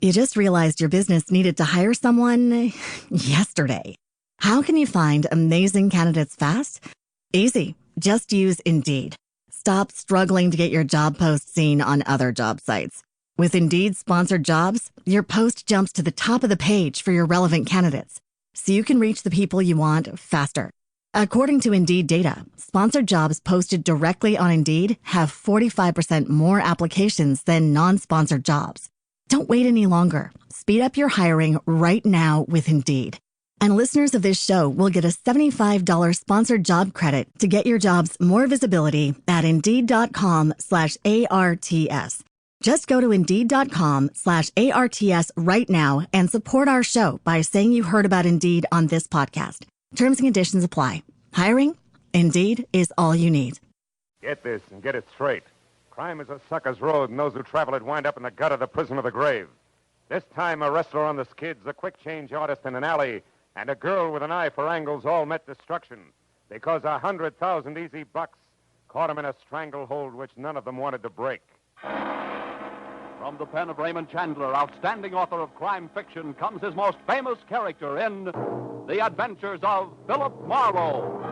You just realized your business needed to hire someone yesterday. How can you find amazing candidates fast? Easy. Just use Indeed. Stop struggling to get your job post seen on other job sites. With Indeed sponsored jobs, your post jumps to the top of the page for your relevant candidates, so you can reach the people you want faster. According to Indeed data, sponsored jobs posted directly on Indeed have 45% more applications than non-sponsored jobs. Don't wait any longer. Speed up your hiring right now with Indeed. And listeners of this show will get a $75 sponsored job credit to get your jobs more visibility at Indeed.com/ARTS. Just go to Indeed.com/ARTS right now and support our show by saying you heard about Indeed on this podcast. Terms and conditions apply. Hiring? Indeed is all you need. Get this and get it straight. Crime is a sucker's road, and those who travel it wind up in the gut of the prison of the grave. This time, a wrestler on the skids, a quick-change artist in an alley, and a girl with an eye for angles all met destruction because 100,000 easy bucks caught him in a stranglehold which none of them wanted to break. From the pen of Raymond Chandler, outstanding author of crime fiction, comes his most famous character in The Adventures of Philip Marlowe.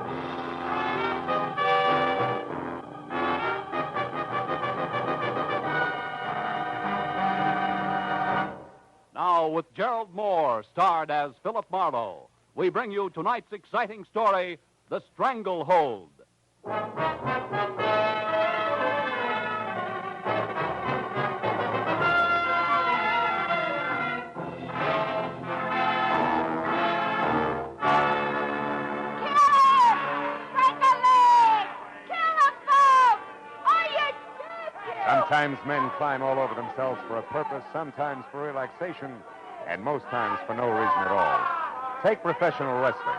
Now, with Gerald Moore, starred as Philip Marlowe, we bring you tonight's exciting story, The Stranglehold. Sometimes men climb all over themselves for a purpose, sometimes for relaxation, and most times for no reason at all. Take professional wrestling.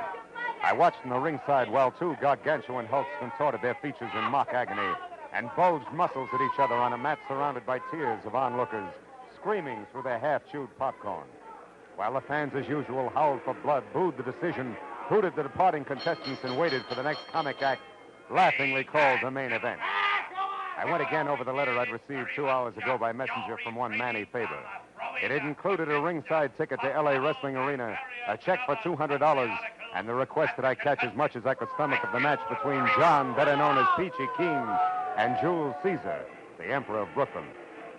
I watched in the ringside while two gargantuan hulks contorted their features in mock agony and bulged muscles at each other on a mat surrounded by tiers of onlookers, screaming through their half-chewed popcorn. While the fans, as usual, howled for blood, booed the decision, hooted the departing contestants, and waited for the next comic act, laughingly called the main event. I went again over the letter I'd received 2 hours ago by messenger from one Manny Faber. It had included a ringside ticket to L.A. Wrestling Arena, a check for $200, and the request that I catch as much as I could stomach of the match between John, better known as Peachy Keen, and Jules Caesar, the Emperor of Brooklyn.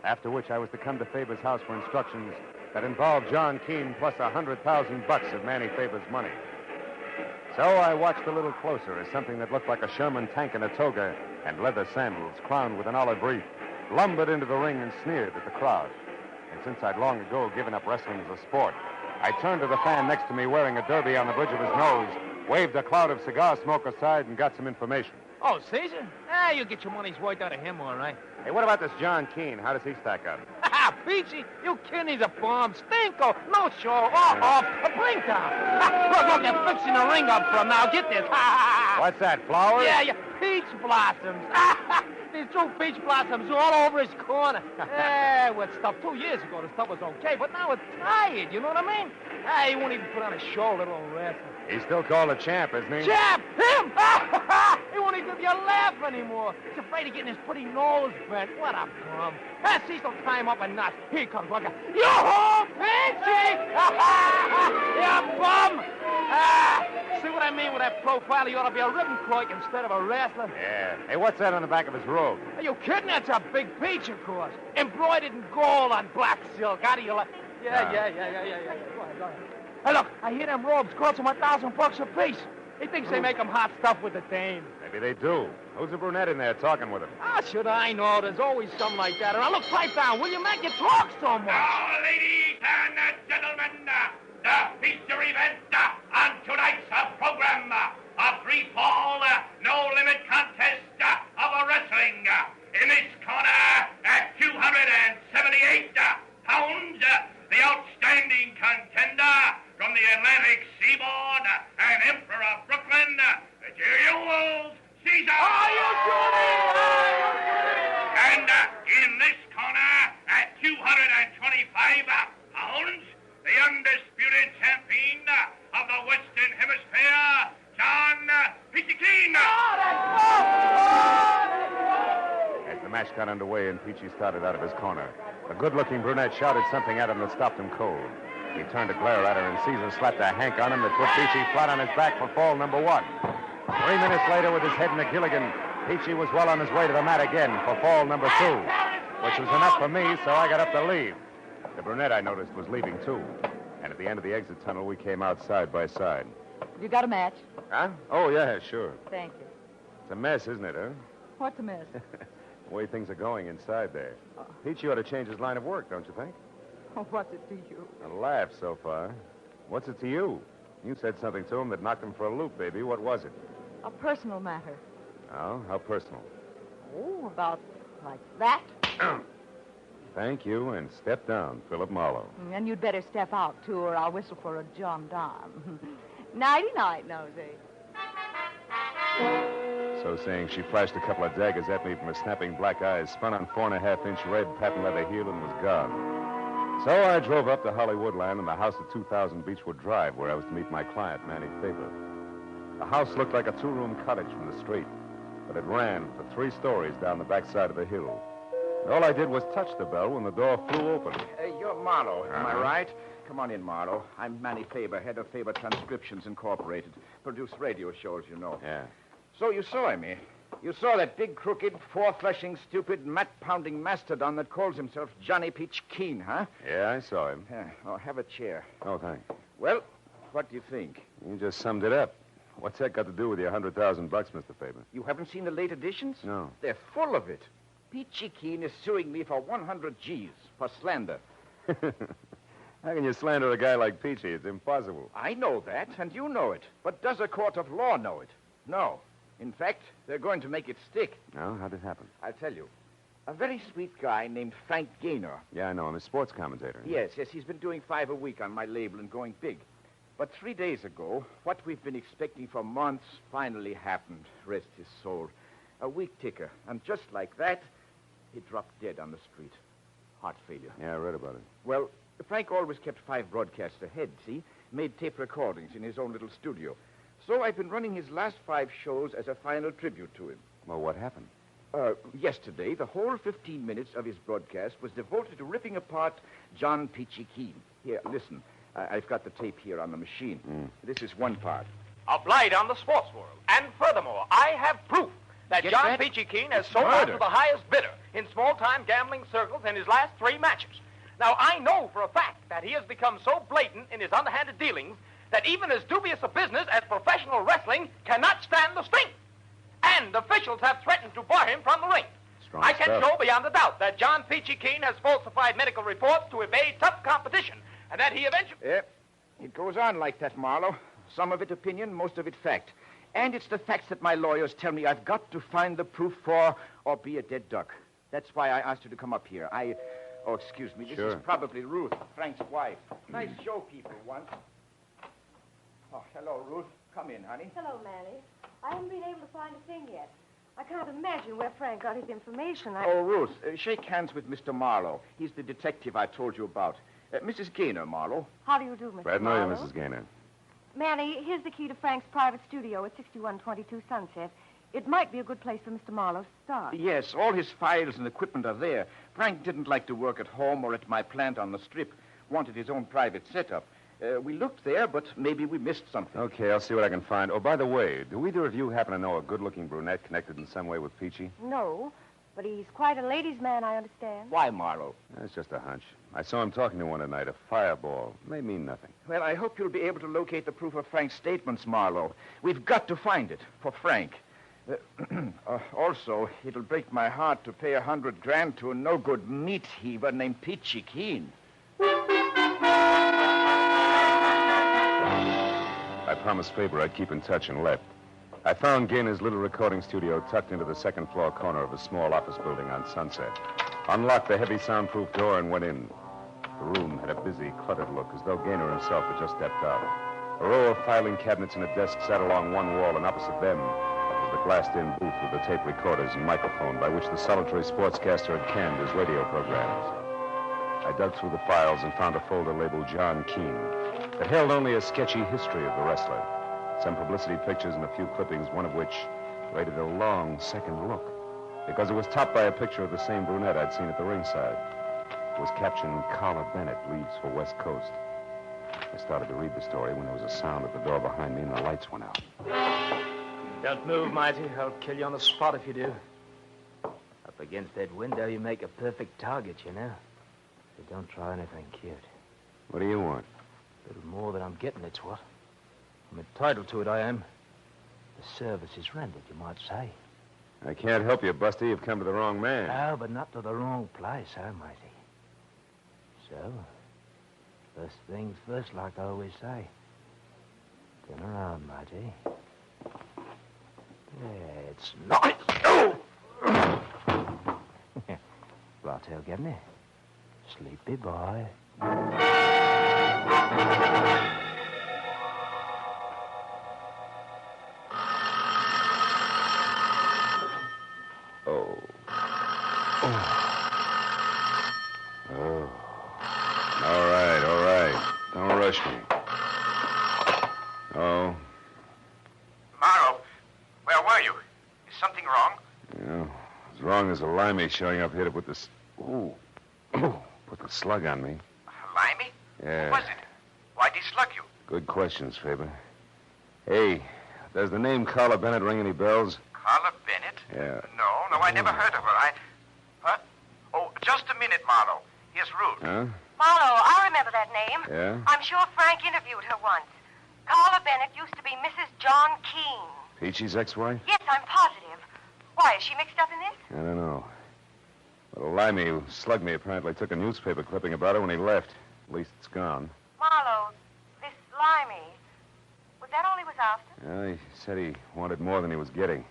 After which I was to come to Faber's house for instructions that involved John Keene plus $100,000 of Manny Faber's money. So I watched a little closer as something that looked like a Sherman tank in a toga and leather sandals crowned with an olive wreath lumbered into the ring and sneered at the crowd. And since I'd long ago given up wrestling as a sport, I turned to the fan next to me wearing a derby on the bridge of his nose, waved a cloud of cigar smoke aside, and got some information. Oh, Caesar? You'll get your money's worth out of him, all right. Hey, what about this John Keene? How does he stack up? Peachy, you kidding? He's a bomb. Stinko. No show. A blink down. Look, they're fixing the ring up for him now. Get this. What's that, flowers? Yeah, peach blossoms. There's two peach blossoms all over his corner. What stuff 2 years ago, the stuff was okay, but now it's tired, you know what I mean? He won't even put on a show, little wrestler. He's still called a champ, isn't he? Champ! Him! He won't even give you a laugh anymore. He's afraid of getting his pretty nose bent. What a bum. Cecil, tie him up a notch. Here he comes, look. Yoo-hoo, Peachy! You bum! See what I mean with that profile? He ought to be a ribbon clerk instead of a wrestler. Yeah. Hey, what's that on the back of his robe? Are you kidding? That's a big peach, of course. Embroidered in gold on black silk. How do you like? Yeah. Go ahead. Hey, look, I hear them robes cost him $1,000 a piece. He thinks they make him hot stuff with the dame. Maybe they do. Who's the brunette in there talking with him? Should I know? There's always something like that. Now, look, pipe down, will you, man? You talk so much. Now, ladies and gentlemen, the feature event on tonight's program, a free-fall, no-limit contest of wrestling. In this corner, at 278 pounds, the outstanding contender from the Atlantic Seaboard and Emperor of Brooklyn, Jules Caesar. Are you kidding? And in this corner, at 225 pounds, the undisputed champion of the Western Hemisphere, John Peachy Keen. As The match got underway, and Peachy started out of his corner. A good-looking brunette shouted something at him that stopped him cold. He turned to glare at her, and Caesar slapped a hank on him that put Peachy flat on his back for fall number 1. 3 minutes later, with his head in a Gilligan, Peachy was well on his way to the mat again for fall number 2, which was enough for me, so I got up to leave. The brunette, I noticed, was leaving, too. And at the end of the exit tunnel, we came out side by side. You got a match? Huh? Oh, yeah, sure. Thank you. It's a mess, isn't it, huh? What's a mess? The way things are going inside there. Peachy ought to change his line of work, don't you think? Oh, what's it to you? A laugh so far. What's it to you? You said something to him that knocked him for a loop, baby. What was it? A personal matter. Oh, how personal? Oh, about like that. Thank you, and step down, Philip Marlowe. And you'd better step out, too, or I'll whistle for a John Don. Nighty-night, Nosey. So saying, she flashed a couple of daggers at me from her snapping black eyes, spun on 4.5-inch red patent leather heel, and was gone. So I drove up to Hollywoodland and the house at 2000 Beechwood Drive, where I was to meet my client, Manny Faber. The house looked like a 2-room cottage from the street, but it ran for 3 stories down the backside of the hill. And all I did was touch the bell when the door flew open. You're Marlowe, am I right? Come on in, Marlowe. I'm Manny Faber, head of Faber Transcriptions Incorporated. Produce radio shows, you know. Yeah. So you saw him, eh? You saw that big, crooked, four-fleshing, stupid, mat-pounding mastodon that calls himself Johnny Peach Keen, huh? Yeah, I saw him. Yeah. Oh, have a chair. Oh, thanks. Well, what do you think? You just summed it up. What's that got to do with your $100,000, Mr. Faber? You haven't seen the late editions? No. They're full of it. Peachy Keen is suing me for 100 G's for slander. How can you slander a guy like Peachy? It's impossible. I know that, and you know it. But does a court of law know it? No. In fact, they're going to make it stick. No? How'd it happen? I'll tell you. A very sweet guy named Frank Gaynor. Yeah, I know him. A sports commentator. Yes, he's been doing 5 a week on my label and going big. But 3 days ago, what we've been expecting for months finally happened. Rest his soul. A week ticker. And just like that, he dropped dead on the street. Heart failure. Yeah, I read about it. Well, Frank always kept 5 broadcasts ahead, see? Made tape recordings in his own little studio. So I've been running his last 5 shows as a final tribute to him. Well, what happened? Yesterday, the whole 15 minutes of his broadcast was devoted to ripping apart John Peachy Keen. Here, listen. I've got the tape here on the machine. This is one part. A blight on the sports world. And furthermore, I have proof that Get John that? Peachy Keen has sold out to the highest bidder in small-time gambling circles in his last 3 matches. Now, I know for a fact that he has become so blatant in his underhanded dealings that even as dubious a business as professional wrestling cannot stand the stink. And officials have threatened to bar him from the ring. Strong I can stuff. show beyond a doubt that John Peachy Keen has falsified medical reports to evade tough competition, and that he eventually... Yeah, it goes on like that, Marlowe. Some of it opinion, most of it fact. And it's the facts that my lawyers tell me I've got to find the proof for or be a dead duck. That's why I asked you to come up here. Oh, excuse me. This Sure. is probably Ruth, Frank's wife. Nice show people once. Oh, hello, Ruth. Come in, honey. Hello, Manny. I haven't been able to find a thing yet. I can't imagine where Frank got his information. Oh, Ruth, shake hands with Mr. Marlowe. He's the detective I told you about. Mrs. Gaynor, Marlowe. How do you do, Mr. Glad to know you, Marlowe? Mrs. Gaynor. Manny, here's the key to Frank's private studio at 6122 Sunset. It might be a good place for Mr. Marlowe to start. Yes, all his files and equipment are there. Frank didn't like to work at home or at my plant on the strip. Wanted his own private setup. We looked there, but maybe we missed something. Okay, I'll see what I can find. Oh, by the way, do either of you happen to know a good-looking brunette connected in some way with Peachy? No, but he's quite a ladies' man, I understand. Why, Marlowe? That's just a hunch. I saw him talking to one tonight, a fireball. May mean nothing. Well, I hope you'll be able to locate the proof of Frank's statements, Marlowe. We've got to find it for Frank. Also, it'll break my heart to pay $100,000 to a no-good meat heaver named Peachy Keen. I promised Faber I'd keep in touch and left. I found Gaynor's little recording studio tucked into the second-floor corner of a small office building on Sunset. Unlocked the heavy soundproof door and went in. The room had a busy, cluttered look, as though Gaynor himself had just stepped out. A row of filing cabinets and a desk sat along one wall, and opposite them was the glassed-in booth with the tape recorders and microphone by which the solitary sportscaster had canned his radio programs. I dug through the files and found a folder labeled John Keen. It held only a sketchy history of the wrestler, some publicity pictures and a few clippings, one of which rated a long second look. Because it was topped by a picture of the same brunette I'd seen at the ringside. It was captioned, Carla Bennett leaves for West Coast. I started to read the story when there was a sound at the door behind me and the lights went out. Don't move, Mighty. I'll kill you on the spot if you do. Up against that window, you make a perfect target, you know. So don't try anything cute. What do you want? A little more than I'm getting, it's what. I'm entitled to it, I am. The service is rendered, you might say. I can't help you, Busty. You've come to the wrong man. No, but not to the wrong place, Mighty? So, first things first, like I always say. Turn around, Mighty. It's nice. Oh! Blotto getting it. Sleepy boy. Oh. All right. Don't rush me. Oh. Morrow, where were you? Is something wrong? Yeah, as wrong as a limey showing up here to put this... Ooh. Put the slug on me. Limey? Yeah. Who was it? Why'd he slug you? Good questions, Faber. Hey, does the name Carla Bennett ring any bells? Carla Bennett? Yeah. No, I never heard of her. Huh? Oh, just a minute, Marlowe. Here's Ruth. Huh? Marlowe, I remember that name. Yeah? I'm sure Frank interviewed her once. Carla Bennett used to be Mrs. John Keene. Peachy's ex-wife? Yes, I'm positive. Why, is she mixed up in this? I don't know. But a limey who slugged me apparently took a newspaper clipping about her when he left. At least it's gone. Marlowe, this limey, was that all he was after? Yeah, he said he wanted more than he was getting.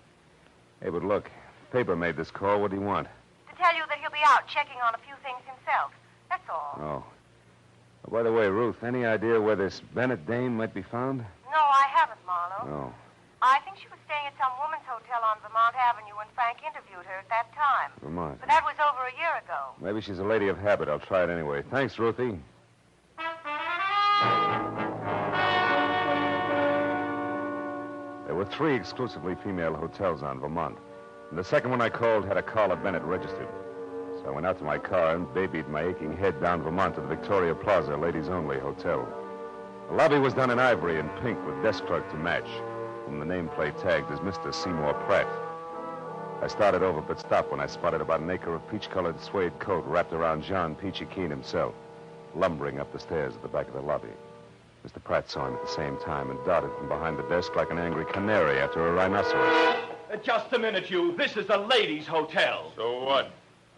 Hey, but look, Faber made this call. What do you want? To tell you that he'll be out checking on a few things himself. That's all. Oh. Oh, by the way, Ruth, any idea where this Bennett dame might be found? No, I haven't, Marlowe. No. I think she was staying at some woman's hotel on Vermont Avenue when Frank interviewed her at that time. Vermont. But that was over a year ago. Maybe she's a lady of habit. I'll try it anyway. Thanks, Ruthie. There were 3 exclusively female hotels on Vermont. And the second one I called had a Carla Bennett registered. So I went out to my car and babied my aching head down Vermont to the Victoria Plaza ladies-only hotel. The lobby was done in ivory and pink with desk clerk to match, whom the nameplate tagged as Mr. Seymour Pratt. I started over but stopped when I spotted about an acre of peach-colored suede coat wrapped around John Peachy Keene himself, lumbering up the stairs at the back of the lobby. Mr. Pratt saw him at the same time and darted from behind the desk like an angry canary after a rhinoceros. Just a minute, you. This is a ladies' hotel. So what?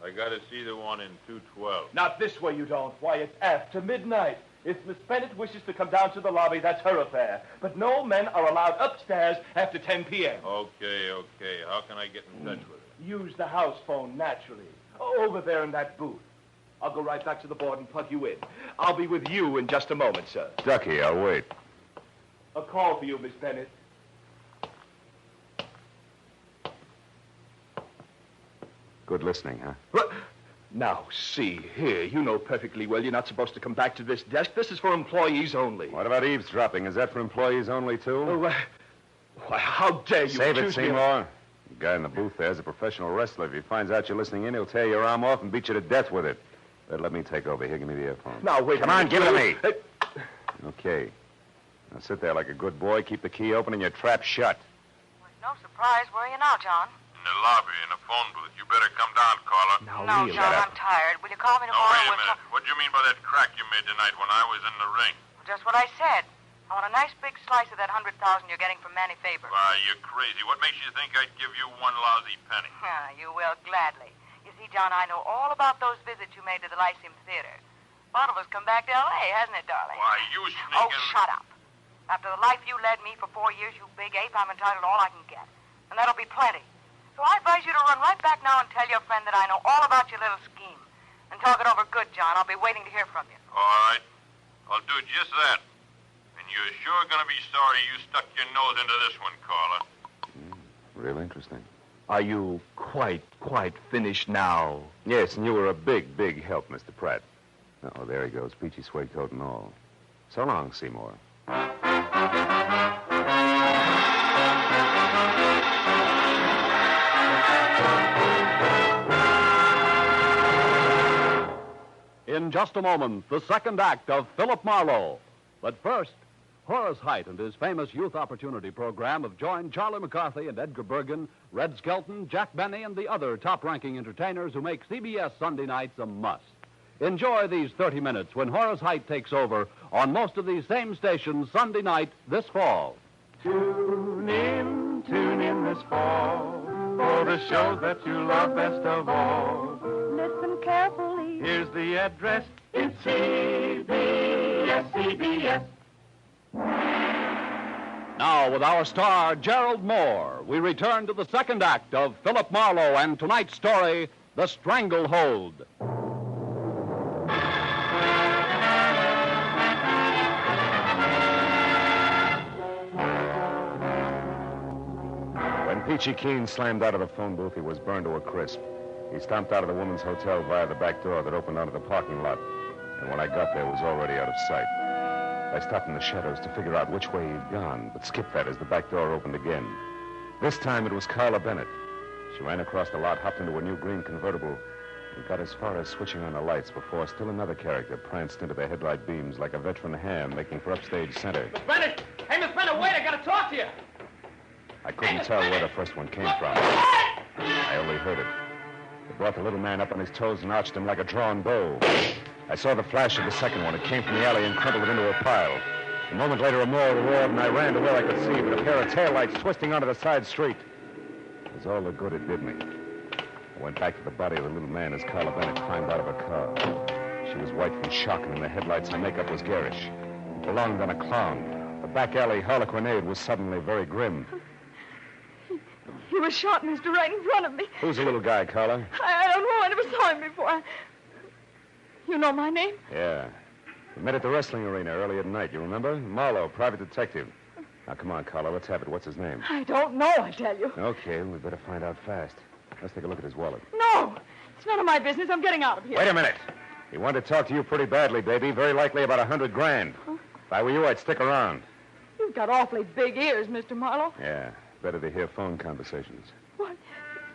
I gotta see the one in 212. Not this way, you don't. Why, it's after midnight. If Miss Bennett wishes to come down to the lobby, that's her affair. But no men are allowed upstairs after 10 p.m. Okay. How can I get in touch with her? Use the house phone, naturally. Over there in that booth. I'll go right back to the board and plug you in. I'll be with you in just a moment, sir. Ducky, I'll wait. A call for you, Miss Bennett. Good listening, huh? What? Now, see here. You know perfectly well you're not supposed to come back to this desk. This is for employees only. What about eavesdropping? Is that for employees only, too? Oh, why, how dare you Save it, accuse me of- Seymour. The guy in the booth there is a professional wrestler. If he finds out you're listening in, he'll tear your arm off and beat you to death with it. Better let me take over. Here, give me the earphone. Now, wait. Come a on, minute. give it to me. Hey, Okay. Now sit there like a good boy. Keep the key open and your trap shut. Was no surprise. Where are you now, John? In the lobby, in a phone booth. You better come down, Carla. No, John, I'm tired. Will you call me No, tomorrow? wait a We'll minute. What do you mean by that crack you made tonight when I was in the ring? Just what I said. I want a nice big slice of that 100,000 you're getting from Manny Faber. Why, you're crazy. What makes you think I'd give you one lousy penny? You will, gladly. You see, John, I know all about those visits you made to the Lyceum Theater. One of us come back to L.A., hasn't it, darling? Why, you sneaking... Oh, shut up. After the life you led me for 4 years, you big ape, I'm entitled to all I can get. And that'll be plenty. So I advise you to run right back now and tell your friend that I know all about your little scheme. And talk it over good, John. I'll be waiting to hear from you. All right. I'll do just that. And you're sure going to be sorry you stuck your nose into this one, Carla. Real interesting. Are you quite finished now? Yes, and you were a big, big help, Mr. Pratt. Oh, there he goes, peachy suede coat and all. So long, Seymour. in just a moment the second act of Philip Marlowe. But first, Horace Heidt and his famous Youth Opportunity Program have joined Charlie McCarthy and Edgar Bergen, Red Skelton, Jack Benny, and the other top-ranking entertainers who make CBS Sunday nights a must. Enjoy these 30 minutes when Horace Heidt takes over on most of these same stations Sunday night this fall. Tune in this fall for the shows that you love best of all. Listen carefully. Here's the address. It's CBS. Now, with our star, Gerald Moore, we return to the second act of Philip Marlowe and tonight's story, The Stranglehold. When Peachy Keen slammed out of the phone booth, he was burned to a crisp. He stomped out of the woman's hotel via the back door that opened onto the parking lot. And when I got there, it was already out of sight. I stopped in the shadows to figure out which way he'd gone, but skipped that as the back door opened again. This time it was Carla Bennett. She ran across the lot, hopped into a new green convertible, and got as far as switching on the lights before still another character pranced into the headlight beams like a veteran ham making for upstage center. Miss Bennett! Hey, Miss Bennett, wait, I gotta talk to you. I couldn't tell where the first one came from. I only heard it. It brought the little man up on his toes and arched him like a drawn bow. I saw the flash of the second one. It came from the alley and crumpled it into a pile. A moment later, a more roared, and I ran to where I could see, but a pair of taillights twisting onto the side street. It was all the good it did me. I went back to the body of the little man as Carla Bennett climbed out of her car. She was white from shock, and in the headlights, her makeup was garish. It belonged on a clown. The back alley harlequinade was suddenly very grim. He was shot, mister, right in front of me. Who's the little guy, Carla? I don't know. I never saw him before. You know my name? Yeah. We met at the wrestling arena earlier tonight, you remember? Marlowe, private detective. Now, come on, Carla, let's have it. What's his name? I don't know, I tell you. Okay, we better find out fast. Let's take a look at his wallet. No! It's none of my business. I'm getting out of here. Wait a minute. He wanted to talk to you pretty badly, baby. Very likely about $100 grand. Huh? If I were you, I'd stick around. You've got awfully big ears, Mr. Marlowe. Yeah, better to hear phone conversations. What?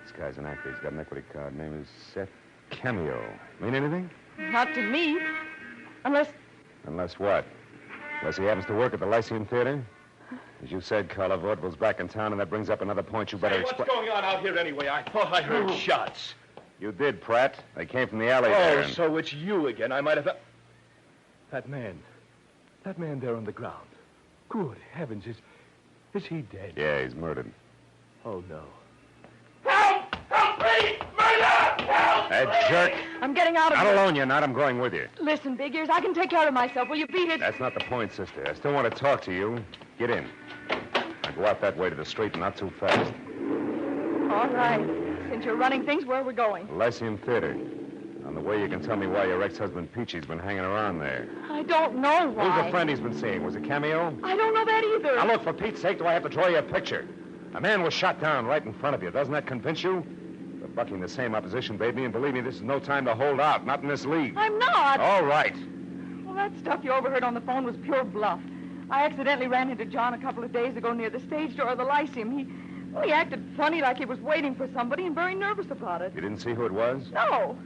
This guy's an actor. He's got an equity card. Name is Seth Cameo. Mean anything? Not to me. Unless... Unless what? Unless he happens to work at the Lyceum Theater? As you said, Carla, vaudeville's back in town, and that brings up another point you better explain. What's going on out here anyway? I thought I heard shots. You did, Pratt. They came from the alley there. Oh, so it's you again. I might have... That man there on the ground. Good heavens, is he dead? Yeah, he's murdered. Oh, no. Help! Help me! Murder! Help! That jerk. I'm getting out of Not here. alone, you're not. I'm going with you. Listen, Big Ears, I can take care of myself. Will you beat it? That's not the point, sister. I still want to talk to you. Get in. Now go out that way to the street and not too fast. All right. Since you're running things, where are we going? The Lyceum Theater. On the way, you can tell me why your ex-husband Peachy's been hanging around there. I don't know why. Who's the friend he's been seeing? Was it Cameo? I don't know that either. Now, look, for Pete's sake, do I have to draw you a picture? A man was shot down right in front of you. Doesn't that convince you? You're bucking the same opposition, baby, and believe me, this is no time to hold out. Not in this league. I'm not. All right. Well, that stuff you overheard on the phone was pure bluff. I accidentally ran into John a couple of days ago near the stage door of the Lyceum. He acted funny like he was waiting for somebody and very nervous about it. You didn't see who it was? No.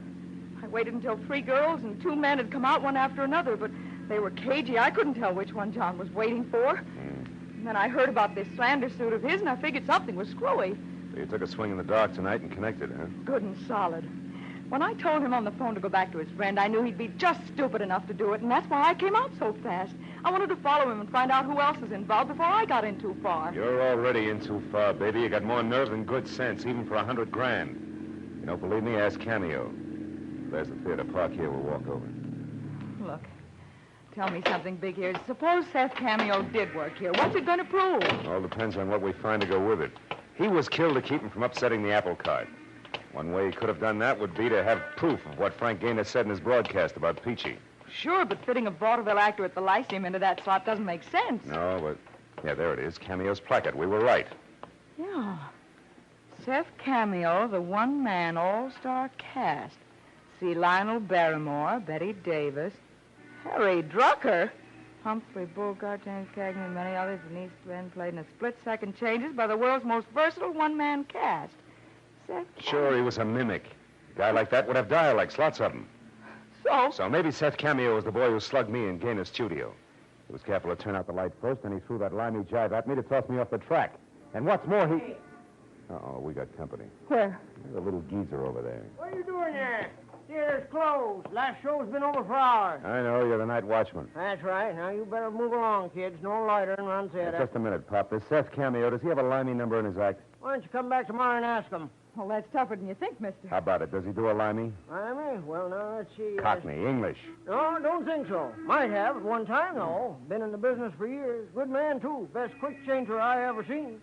I waited until 3 girls and 2 men had come out one after another, but they were cagey. I couldn't tell which one John was waiting for. And then I heard about this slander suit of his, and I figured something was screwy. So you took a swing in the dark tonight and connected, huh? Good and solid. When I told him on the phone to go back to his friend, I knew he'd be just stupid enough to do it, and that's why I came out so fast. I wanted to follow him and find out who else was involved before I got in too far. You're already in too far, baby. You got more nerve than good sense, even for $100 grand. You don't believe me? Ask Cameo. There's the theater. Park here. We'll walk over. Look, tell me something, Big Ears. Suppose Seth Cameo did work here. What's it going to prove? All depends on what we find to go with it. He was killed to keep him from upsetting the apple cart. One way he could have done that would be to have proof of what Frank Gaynor said in his broadcast about Peachy. Sure, but fitting a vaudeville actor at the Lyceum into that slot doesn't make sense. No, but... Yeah, there it is. Cameo's placard. We were right. Yeah. Seth Cameo, the one-man all-star cast. See Lionel Barrymore, Betty Davis, Harry Drucker, Humphrey Bogart, James Cagney, and many others. Denise Glenn played in a split-second changes by the world's most versatile one-man cast. Seth Sure, he was a mimic. A guy like that would have dialects, lots of them. So? So maybe Seth Cameo was the boy who slugged me in Gaynor's studio. He was careful to turn out the light first, and he threw that limey jive at me to toss me off the track. And what's more, he... Uh-oh, we got company. Where? There's a little geezer over there. What are you doing there? Theater's closed. Last show's been over for hours. I know, you're the night watchman. That's right. Now, you better move along, kids. No lighter and run theater. Just a minute, Pop. This Seth Cameo, does he have a limey number in his act? Why don't you come back tomorrow and ask him? Well, that's tougher than you think, mister. How about it? Does he do a limey? Limey? Well, now, let's see. Cockney, English. No, don't think so. Might have at one time, though. Been in the business for years. Good man, too. Best quick changer I ever seen.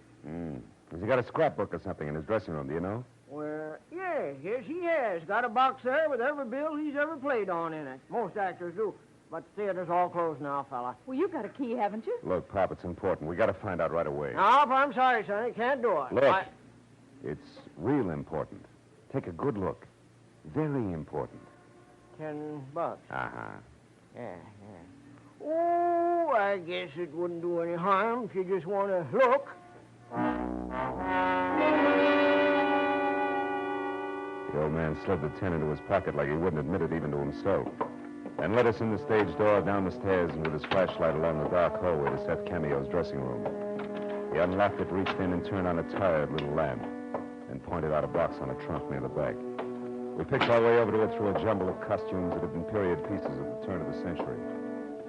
Has he got a scrapbook or something in his dressing room, do you know? Well, yes, he has. Got a box there with every bill he's ever played on in it. Most actors do. But the theater's all closed now, fella. Well, you've got a key, haven't you? Look, Pop, it's important. We got to find out right away. No, I'm sorry, Sonny. Can't do it. Look, it's real important. Take a good look. Very important. $10. Uh-huh. Yeah. Oh, I guess it wouldn't do any harm if you just want to look. The old man slid the 10 into his pocket like he wouldn't admit it even to himself. And led us in the stage door, down the stairs, and with his flashlight along the dark hallway to Seth Cameo's dressing room. He unlocked it, reached in, and turned on a tired little lamp, and pointed out a box on a trunk near the back. We picked our way over to it through a jumble of costumes that had been period pieces at the turn of the century.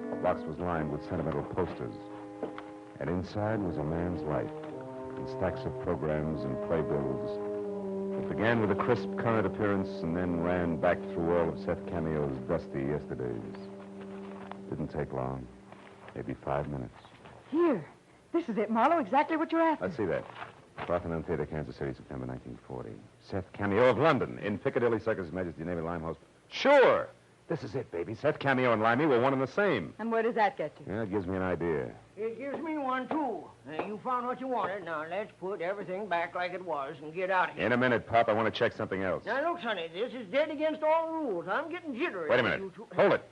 The box was lined with sentimental posters. And inside was a man's life, and stacks of programs and playbills. It began with a crisp current appearance and then ran back through all of Seth Cameo's dusty yesterdays. Didn't take long. Maybe 5 minutes. Here. This is it, Marlowe. Exactly what you're after. Let's see that. Parthenon Theater, Kansas City, September 1940. Seth Cameo of London. In Piccadilly Circus, His Majesty Navy Limehouse. Sure! This is it, baby. Seth Cameo and Limey were one and the same. And where does that get you? Yeah, it gives me an idea. It gives me one, too. You found what you wanted. Now, let's put everything back like it was and get out of here. In a minute, Pop. I want to check something else. Now, look, Sonny, this is dead against all rules. I'm getting jittery. Wait a minute. Hold it.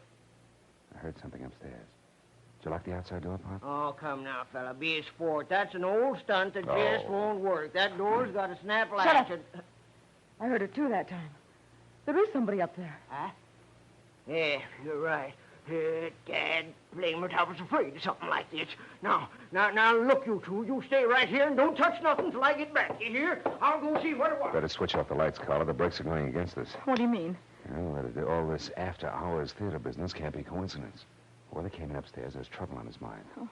I heard something upstairs. Did you lock the outside door, Pop? Oh, come now, fella. Be a sport. That's an old stunt that just won't work. That door's got a snap latch. Shut up. I heard it, too, that time. There is somebody up there. Huh? Yeah, you're right. Dad, blame it, I was afraid of something like this. Now, look, you two. You stay right here and don't touch nothing till I get back. You hear? I'll go see what it was. Better switch off the lights, Carla. The brakes are going against us. What do you mean? Well, all this after-hours theater business can't be coincidence. Whoever came in upstairs has trouble on his mind. Oh.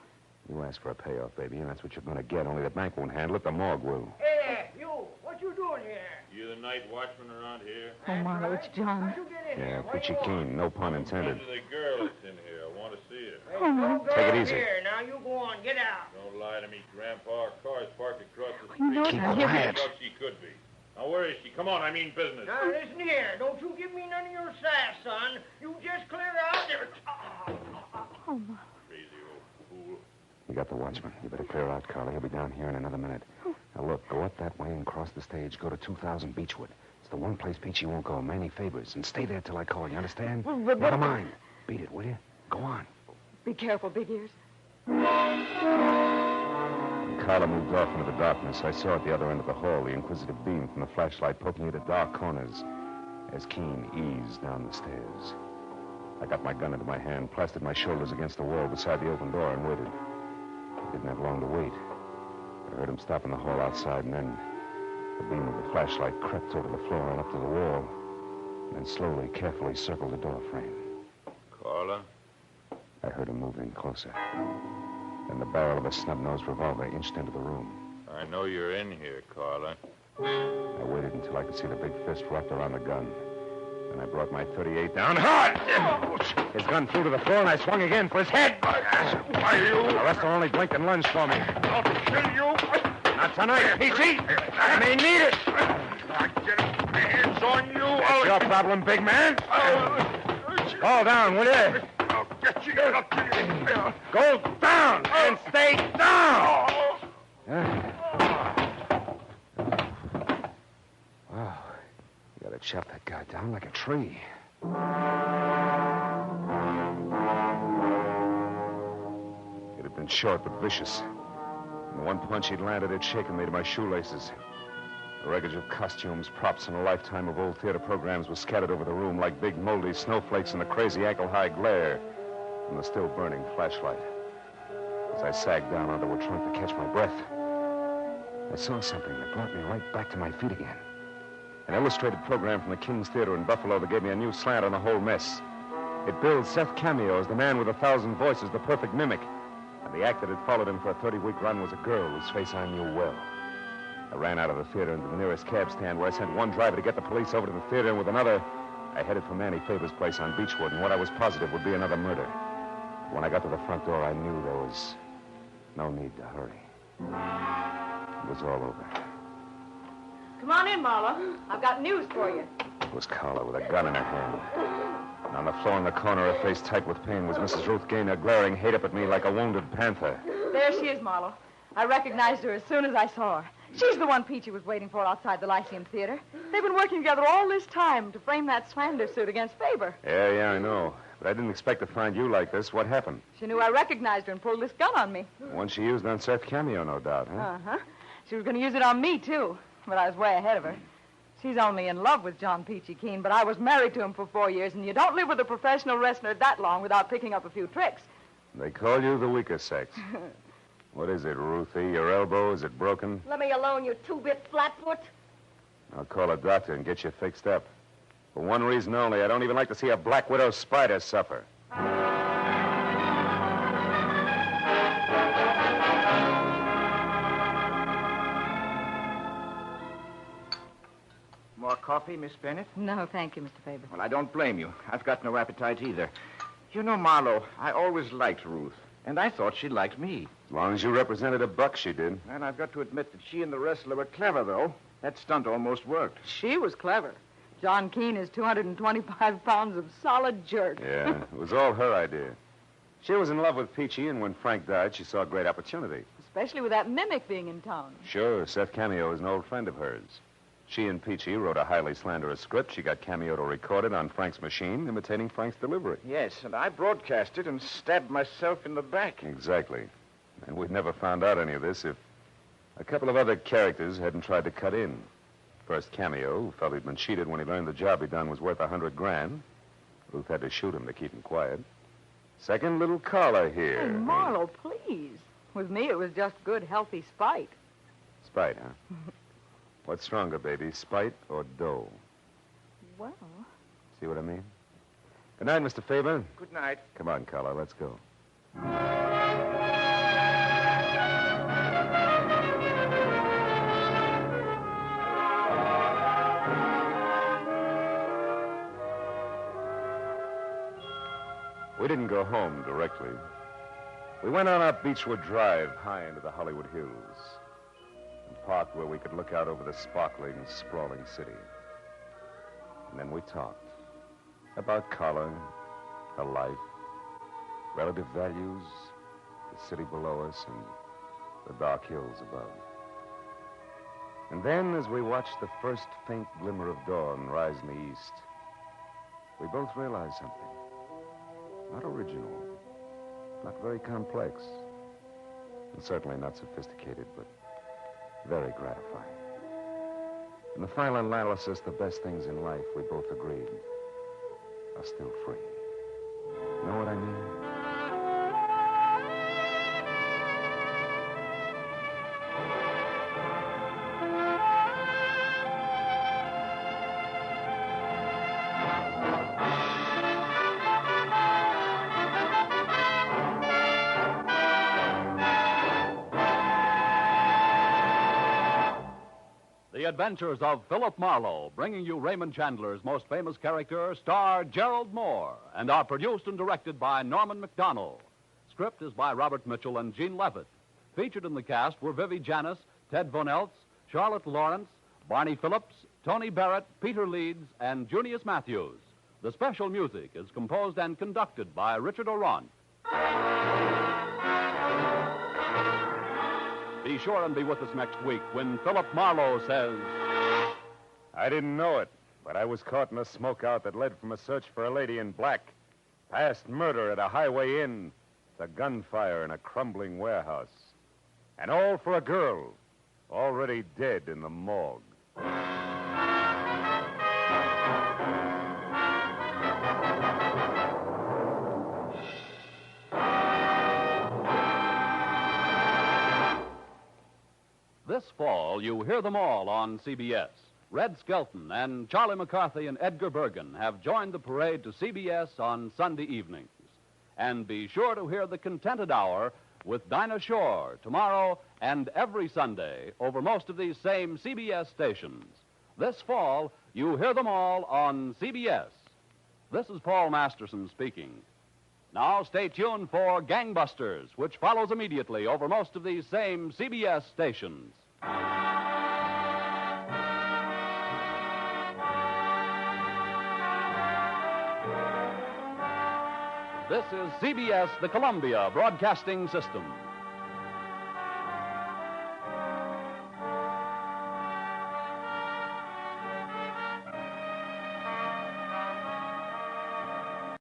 You asked for a payoff, baby, and that's what you're going to get. Only the bank won't handle it. The morgue will. Hey, you. What you doing here? You the night watchman around here? Oh, Marlowe, it's John. How'd you get in Yeah, here? peachy keen. No pun intended. The girl that's in here. I want to see her. Oh, no. Take it easy. Here. Now, you go on. Get out. Don't lie to me, Grandpa. Her car's parked across the street. You know Keep I hear quiet. Thought she could be. Now, where is she? Come on, I mean business. Now, listen here. Don't you give me none of your sass, son. You just clear out there. Oh, Marlowe. Crazy old fool. You got the watchman. You better clear out, Carla. He'll be down here in another minute. Now, look, go up that way and cross the stage. Go to 2000 Beechwood. It's the one place Peachy won't go. Manny Favors. And stay there till I call. You understand? Never mind. Beat it, will you? Go on. Be careful, Big Ears. Carla moved off into the darkness. I saw at the other end of the hall the inquisitive beam from the flashlight poking into dark corners as Keen eased down the stairs. I got my gun into my hand, plastered my shoulders against the wall beside the open door, and waited. I didn't have long to wait. I heard him stop in the hall outside, and then the beam of the flashlight crept over the floor and up to the wall, and then slowly, carefully circled the door frame. Carla? I heard him moving closer. Then the barrel of a snub-nosed revolver inched into the room. I know you're in here, Carla. I waited until I could see the big fist wrapped around the gun. And I brought my .38 down hard. His gun flew to the floor, and I swung again for his head. Why, you? The rest only blinked and lunged for me. I'll kill you. Not tonight, Peachy. I may need it. I'll get my hands on you. That's your problem, big man. Fall down, will you? I'll get you. I'll kill you. Go down and stay down. Wow. You gotta chop that guy down like a tree. It had been short but vicious. And the one punch he'd landed had shaken me to my shoelaces. The wreckage of costumes, props, and a lifetime of old theater programs was scattered over the room like big moldy snowflakes in the crazy ankle-high glare from the still-burning flashlight. As I sagged down onto a trunk to catch my breath, I saw something that brought me right back to my feet again. An illustrated program from the King's Theater in Buffalo that gave me a new slant on the whole mess. It billed Seth Cameo as the man with 1,000 voices, the perfect mimic. And the act that had followed him for a 30-week run was a girl whose face I knew well. I ran out of the theater into the nearest cab stand where I sent one driver to get the police over to the theater, and with another, I headed for Manny Faber's place on Beechwood, and what I was positive would be another murder. When I got to the front door, I knew there was no need to hurry. It was all over. Come on in, Marlowe. I've got news for you. It was Carla with a gun in her hand. And on the floor in the corner, her face tight with pain, was Mrs. Ruth Gaynor, glaring hate up at me like a wounded panther. There she is, Marlowe. I recognized her as soon as I saw her. She's the one Peachy was waiting for outside the Lyceum Theater. They've been working together all this time to frame that slander suit against Faber. Yeah, I know. But I didn't expect to find you like this. What happened? She knew I recognized her and pulled this gun on me. One she used on Seth Cameo, no doubt, huh? Uh-huh. She was going to use it on me, too. But I was way ahead of her. She's only in love with John Peachy Keene, but I was married to him for 4 years, and you don't live with a professional wrestler that long without picking up a few tricks. They call you the weaker sex. What is it, Ruthie? Your elbow? Is it broken? Let me alone, you two-bit flatfoot. I'll call a doctor and get you fixed up. For one reason only, I don't even like to see a black widow spider suffer. More coffee, Miss Bennett? No, thank you, Mr. Faber. Well, I don't blame you. I've got no appetite either. You know, Marlowe, I always liked Ruth, and I thought she liked me. As long as you represented a buck, she did. And I've got to admit that she and the wrestler were clever, though. That stunt almost worked. She was clever. John Keene is 225 pounds of solid jerk. Yeah, it was all her idea. She was in love with Peachy, and when Frank died, she saw a great opportunity. Especially with that mimic being in town. Sure, Seth Cameo is an old friend of hers. She and Peachy wrote a highly slanderous script. She got Cameo to record it on Frank's machine, imitating Frank's delivery. Yes, and I broadcast it and stabbed myself in the back. Exactly. And we'd never found out any of this if a couple of other characters hadn't tried to cut in. First, Cameo, who felt he'd been cheated when he learned the job he'd done was worth $100,000. Ruth had to shoot him to keep him quiet. Second, little Carla here. Hey, Marlowe, please. With me, it was just good, healthy spite. Spite, huh? What's stronger, baby, spite or dough? Well... See what I mean? Good night, Mr. Faber. Good night. Come on, Carla, let's go. We didn't go home directly. We went on up Beechwood Drive, high into the Hollywood Hills, and parked where we could look out over the sparkling, sprawling city. And then we talked about Carla, her life, relative values, the city below us, and the dark hills above. And then, as we watched the first faint glimmer of dawn rise in the east, we both realized something. Not original, not very complex, and certainly not sophisticated, but very gratifying. In the final analysis, the best things in life, we both agreed, are still free. Know what I mean? The Adventures of Philip Marlowe, bringing you Raymond Chandler's most famous character, star Gerald Moore, and are produced and directed by Norman McDonnell. Script is by Robert Mitchell and Gene Levitt. Featured in the cast were Vivi Janis, Ted Von Eltz, Charlotte Lawrence, Barney Phillips, Tony Barrett, Peter Leeds, and Junius Matthews. The special music is composed and conducted by Richard Orant. Be sure and be with us next week when Philip Marlowe says... I didn't know it, but I was caught in a smokeout that led from a search for a lady in black, past murder at a highway inn, to gunfire in a crumbling warehouse. And all for a girl already dead in the morgue. This fall, you hear them all on CBS. Red Skelton and Charlie McCarthy and Edgar Bergen have joined the parade to CBS on Sunday evenings. And be sure to hear The Contented Hour with Dinah Shore tomorrow and every Sunday over most of these same CBS stations. This fall, you hear them all on CBS. This is Paul Masterson speaking. Now stay tuned for Gangbusters, which follows immediately over most of these same CBS stations. This is CBS, the Columbia Broadcasting System.